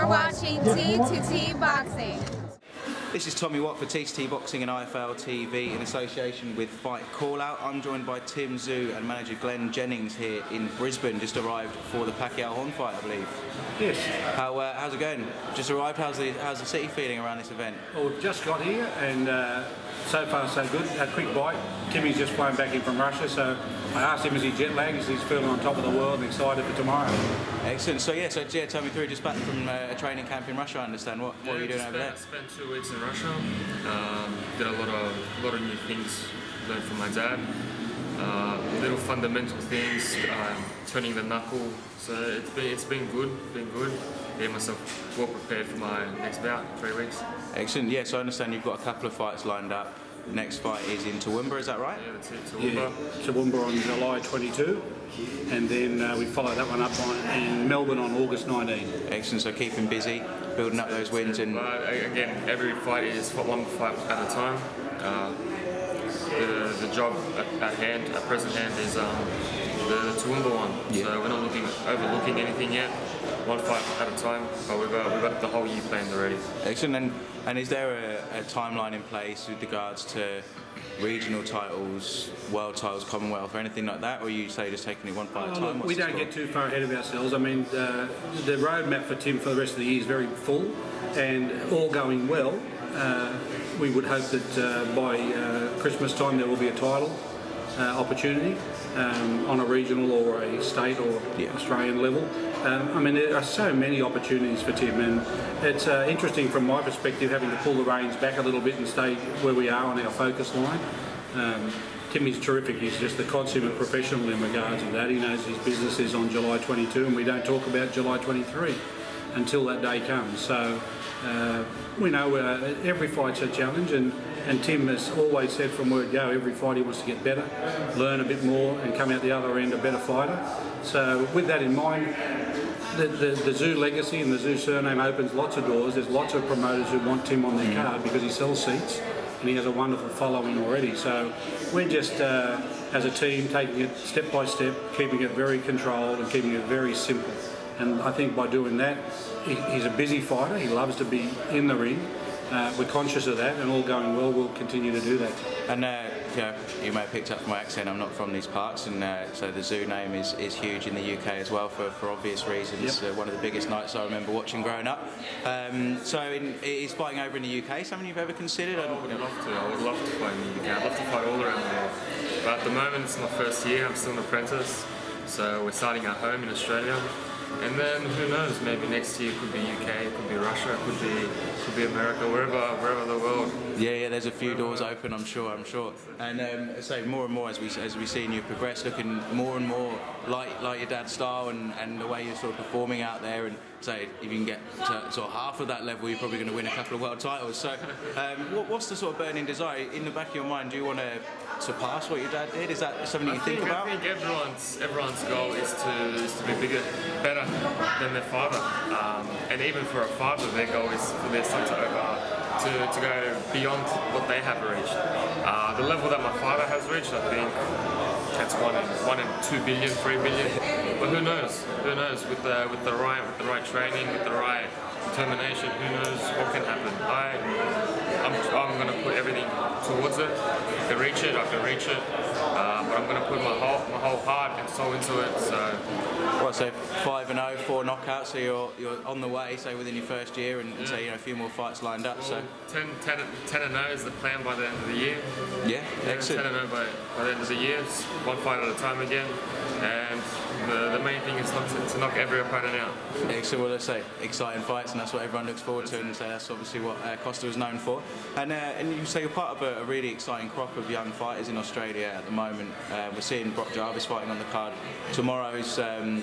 watching T2T Boxing. This is Tommy Watt for T2T Boxing and IFL TV in association with Fight Callout. I'm joined by Tszyu and manager Glenn Jennings here in Brisbane, just arrived for the Pacquiao Horn fight, I believe. Yes. How's it going? Just arrived. How's the city feeling around this event? Well, we've just got here and so far so good. A quick bite. Timmy's just flown back in from Russia, so I asked him, is he jet lagged? Is he feeling on top of the world and excited for tomorrow? Excellent. So tell me through, just back from a training camp in Russia, I understand. What are you doing over there? I spent 2 weeks in Russia. Did a lot of new things. Learned from my dad. Little fundamental things, turning the knuckle. So it's been good. Getting myself well prepared for my next bout, 3 weeks. Excellent. Yeah. So I understand you've got a couple of fights lined up. The next fight is in Toowoomba, is that right? Yeah, that's it. Toowoomba. Yeah, Toowoomba on July 22, and then we follow that one up in Melbourne on August 19. Excellent. So keeping busy, building up those wins, and again, every fight is one fight at a time. The job at present hand is the Toowoomba one. Yeah. So we're not overlooking anything yet. One fight at a time, but we've got the whole year planned already. Excellent. And is there a timeline in place with regards to regional titles, world titles, Commonwealth, or anything like that, or you say just taking it one fight at a time? We don't get too far ahead of ourselves. I mean, the roadmap for Tim for the rest of the year is very full, and all going well, we would hope that by Christmas time there will be a title opportunity on a regional or a state or Australian level. I mean, there are so many opportunities for Tim, and it's interesting from my perspective having to pull the reins back a little bit and stay where we are on our focus line. Timmy's terrific. He's just the consummate professional in regards to that. He knows his business is on July 22, and we don't talk about July 23 until that day comes. So we know every fight's a challenge, and Tim has always said from word go, every fight he wants to get better, learn a bit more, and come out the other end a better fighter. So with that in mind, the Tszyu legacy and the Tszyu surname opens lots of doors. There's lots of promoters who want Tim on their card because he sells seats and he has a wonderful following already. So we're just, as a team, taking it step by step, keeping it very controlled and keeping it very simple. And I think by doing that, he's a busy fighter. He loves to be in the ring. We're conscious of that, and all going well, we'll continue to do that. And you may have picked up from my accent, I'm not from these parts, and so the Tszyu name is huge in the UK as well for obvious reasons. Yep. One of the biggest nights I remember watching growing up. Is fighting over in the UK something you've ever considered? I would love to fight in the UK. I'd love to fight all around the world. But at the moment, it's my first year. I'm still an apprentice, so we're starting at home in Australia. And then who knows? Maybe next year it could be UK, it could be Russia, it could be America, wherever the world. Yeah. There's a few doors open, I'm sure. And so more and more as we see you progress, looking more and more like your dad's style and the way you're sort of performing out there. And say if you can get to sort of half of that level, you're probably going to win a couple of world titles. So what's the sort of burning desire in the back of your mind? Do you want to surpass what your dad did? Is that something you think about? I think everyone's goal is to be bigger, better than their father, and even for a father, their goal is for their son to go beyond what they have reached. The level that my father has reached, I think that's one in 2 billion, 3 billion. But who knows? Who knows? With the right training, with the right determination, who knows what can happen? I'm going to put everything towards it. If I can reach it, I can reach it. But I'm going to put my whole heart and soul into it. So 5-0, 4 knockouts. So you're on the way. Say within your first year, and say a few more fights lined up. So 10-0 is the plan by the end of the year. Yeah, excellent. 10-0 by the end of the year. It's one fight at a time again. And the main thing is to knock every opponent out. Excellent. Well, let's say exciting fights, and that's what everyone looks forward to, and so that's obviously what Kosta is known for. And you say you're part of a really exciting crop of young fighters in Australia at the moment. We're seeing Brock Jarvis fighting on the card. Tomorrow's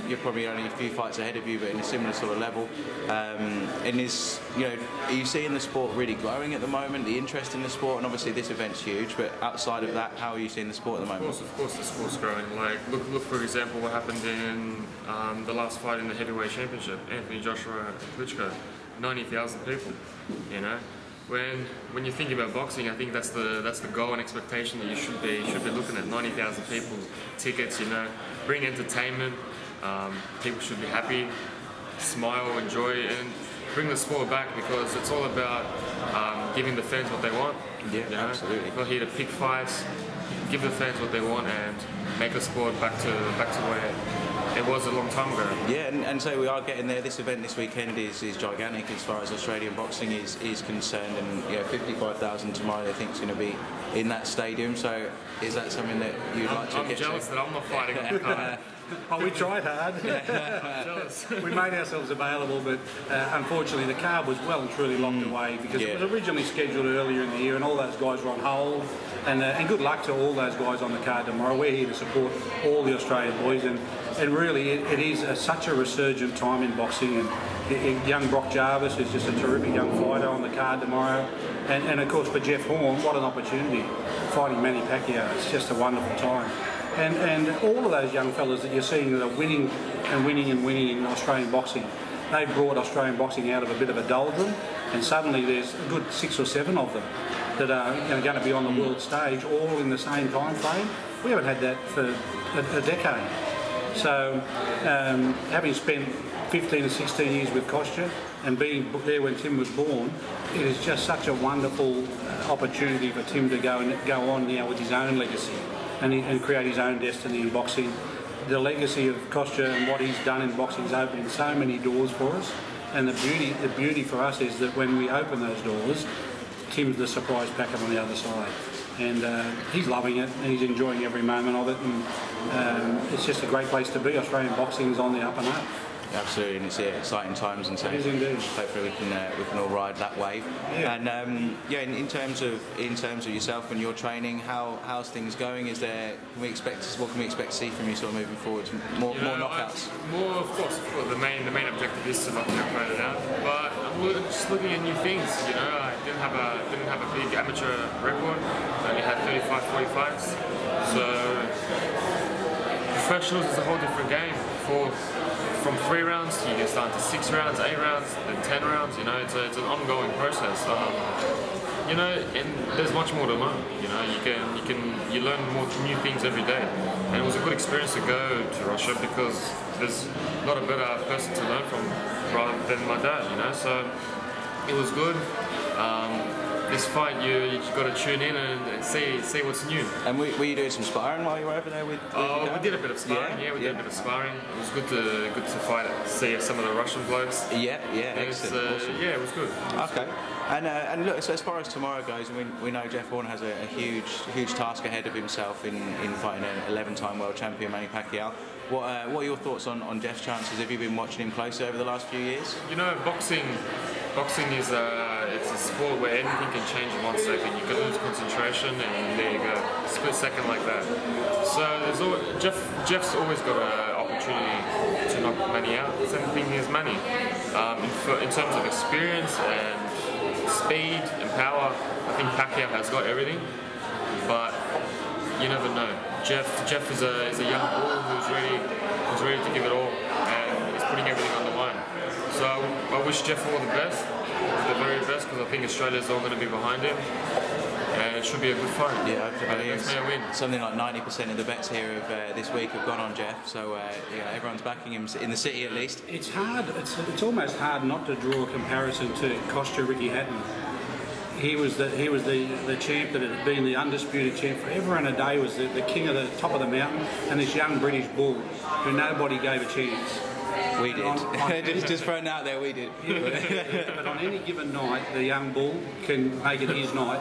you're probably only a few fights ahead of you, but in a similar sort of level. And are you seeing the sport really growing at the moment? The interest in the sport, and obviously this event's huge. But outside of that, how are you seeing the sport at the moment? Of course, the sport's growing. Like look for example, what happened in the last fight in the heavyweight championship, Anthony Joshua Klitschko, 90,000 people. You know, when you think about boxing, I think that's the goal and expectation that you should be looking at. 90,000 people, tickets. You know, bring entertainment. People should be happy, smile, enjoy, and bring the sport back, because it's all about giving the fans what they want. Yeah, you know? absolutely. We're here to pick fights, give the fans what they want, and make the sport back to where it was a long time ago. Yeah, and so we are getting there. This event this weekend is gigantic as far as Australian boxing is concerned, and 55,000 tomorrow. I think is going to be in that stadium. So is that something that you'd like to I'm get jealous that I'm not fighting on the card. Oh, we tried hard. We made ourselves available, but unfortunately the card was well and truly locked away, because it was originally scheduled earlier in the year, and all those guys were on hold. And good luck to all those guys on the card tomorrow. We're here to support all the Australian boys, and really it is such a resurgent time in boxing. And young Brock Jarvis is just a terrific young fighter on the card tomorrow. And of course for Jeff Horn, what an opportunity, fighting Manny Pacquiao. It's just a wonderful time. And all of those young fellas that you're seeing that are winning and winning and winning in Australian boxing, they brought Australian boxing out of a bit of a doldrum, and suddenly there's a good 6 or 7 of them that are going to be on the world stage, all in the same time frame. We haven't had that for a decade. So having spent 15 or 16 years with Kosta and being there when Tim was born, it is just such a wonderful opportunity for Tim to go on now with his own legacy and create his own destiny in boxing. The legacy of Kosta and what he's done in boxing is opening so many doors for us, and the beauty for us is that when we open those doors, Tim's the surprise packet on the other side, and he's loving it and he's enjoying every moment of it, and it's just a great place to be. Australian boxing is on the up and up. Absolutely, and it's exciting times, and so hopefully we can all ride that wave. Yeah. And in terms of yourself and your training, how's things going? What can we expect to see from you sort of moving forward? More knockouts. Of course. The main objective is to knock the opponent out. But I'm just looking at new things. I didn't have a big amateur record. I only had 35, 40 fights. So professionals is a whole different game. From 3 rounds, you get down to 6 rounds, 8 rounds, then 10 rounds. It's an ongoing process. And there's much more to learn. You learn more new things every day. And it was a good experience to go to Russia, because there's not a better person to learn from rather than my dad. So it was good. This fight, you got to tune in and see what's new. And were you doing some sparring while you were over there with we did a bit of sparring. Yeah, we did a bit of sparring. It was good to fight, see some of the Russian blokes. Yeah, excellent. Awesome. Yeah, it was good. Okay. And look, so as far as tomorrow goes, we know Jeff Horn has a huge task ahead of himself in fighting an 11-time world champion Manny Pacquiao. What are your thoughts on Jeff's chances? Have you been watching him closely over the last few years? Boxing is it's a sport where anything can change in 1 second. You can lose concentration, and there you go, split second like that. So Jeff's always got an opportunity to knock Manny out. The same thing as Manny. In terms of experience and speed and power, I think Pacquiao has got everything, but you never know. Jeff is a young bull who's ready to give it all, and he's putting everything on the line. So I wish Jeff all the best, the very best, because I think Australia's all going to be behind him, and it should be a good fight. Yeah, I think that's going to win. Something like 90% of the bets here this week have gone on Jeff, so everyone's backing him in the city at least. It's hard. It's almost hard not to draw a comparison to Kosta Ricky Hatton. He was the champ that had been the undisputed champ forever and a day, was the king of the top of the mountain, and this young British bull who nobody gave a chance. We did. Just thrown out there, we did. But on any given night, the young bull can make it his night.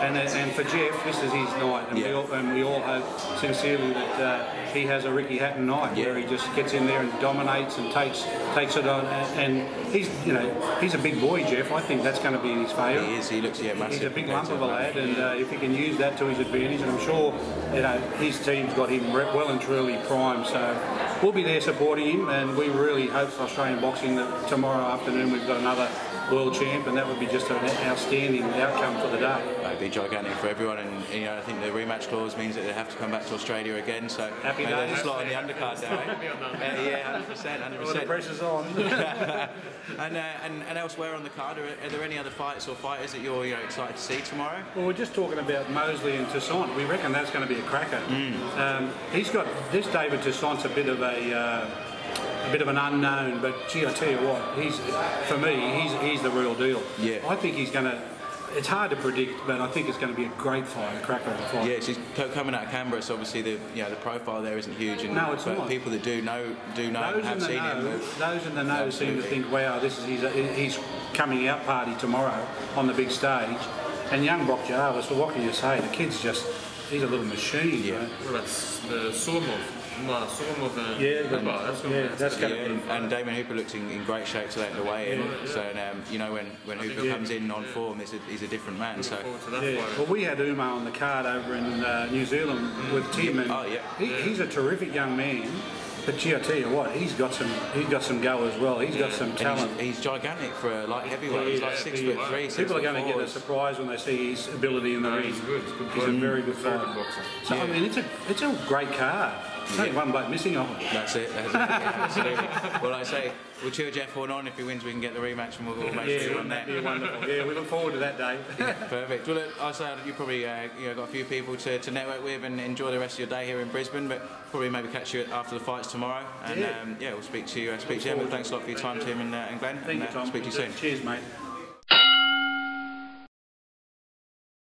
And for Jeff, this is his night, and we all hope sincerely that he has a Ricky Hatton night where he just gets in there and dominates and takes it on. And he's a big boy, Jeff. I think that's going to be in his favour. He is. He looks massive. He's a big lump of a lad, and if he can use that to his advantage, and I'm sure his team's got him well and truly primed. So we'll be there supporting him, and we really hope for Australian boxing that tomorrow afternoon we've got another world champ, and that would be just an outstanding outcome for the day. It'd be gigantic for everyone, and I think the rematch clause means that they have to come back to Australia again. So happy days. There's a slot on the undercard now. Yeah, 100%. Well, the pressure's on. and elsewhere on the card, are there any other fights or fighters that you're excited to see tomorrow? Well, we're just talking about Mosley and Toussaint. We reckon that's going to be a cracker. He's got this David Toussaint's a bit of a bit of an unknown, but gee, I tell you what, for me, he's the real deal. Yeah. I think he's going to. It's hard to predict, but I think it's going to be a great fight, a cracker of a fight. Yeah, she's coming out of Canberra, so obviously the profile there isn't huge. And, no, it's not. People that do know have seen him. Those in the know seem to think, wow, this is his coming out party tomorrow on the big stage. And young Brock Jarvis, well, what can you say? The kid's he's a little machine. Yeah. Right? What about the Surmov? That's going to be. And Damon Hooper looks in great shape today at the weigh-in. So when Hooper comes in on form, he's a different man. So well, we had Uma on the card over in New Zealand with Tim, and he's a terrific young man. But gee, I tell you what, he's got some go as well. He's got some talent. He's gigantic for a light heavyweight. He's like 6'3". People are going to get a surprise when they see his ability in the ring. He's a very good fighter. So I mean, it's a great card. There's only one bloke missing of it. That's it. Absolutely. Well, I say we'll cheer Jeff Horn on. If he wins, we can get the rematch, and we'll make sure we run that. Yeah, wonderful. Yeah, we look forward to that day. Perfect. Well, I say you probably got a few people to network with and enjoy the rest of your day here in Brisbane. But probably maybe catch you after the fights tomorrow. And we'll speak to you. But thanks a lot for your time, Tim and Glenn. Thank you, Tom. Speak to you soon. Cheers, mate.